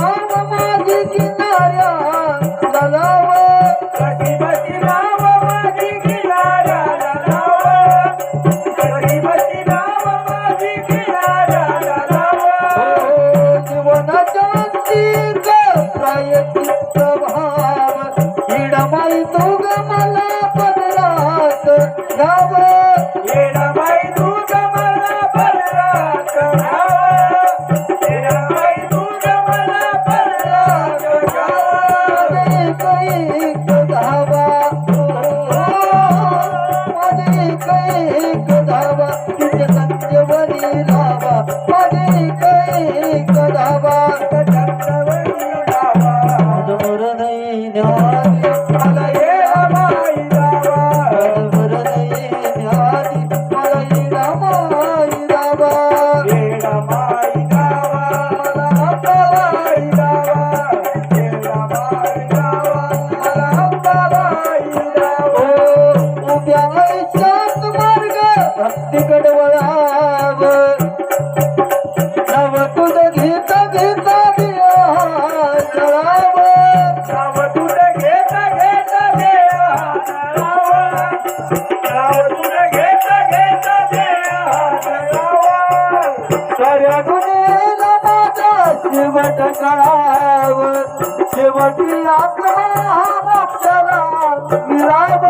नाव माझी किनाऱ्या लाव गणपती नाव माझी किनाऱ्याला लाव गणपती नाव माझी किनाऱ्याला लाव जीवनाच्या अंतिक प्रायचित्त भाव हिडमाई तू ग मला पदरात घ्याव येडाबाई तू ग मला पदरात घ्याव येडाबाई तू ग मला पदरात घ्याव कैक धावा माझे कैक धावा तिथे संजीवनी लावा माझे कैक धावा मधुर नैन्यादी मला येडाबाई जावा मधुर नैन्यादी मला येडाबाई दावा येडाबाई जावा मला अंबाबाई जावा येडाबाई जावा मला अंबाबाई जावा उभ्या आयुष्यात मार्ग भक्तीकडे वळाव नव तुझ घेता घेता जळाव नाव तुझं घेता घेता देवा लावा नाव तुझं घेता घेता देवा लावा साऱ्या दुनियेला माझा शेवट कळाव शेवटी आत्मा हा मोक्षाला मिळाव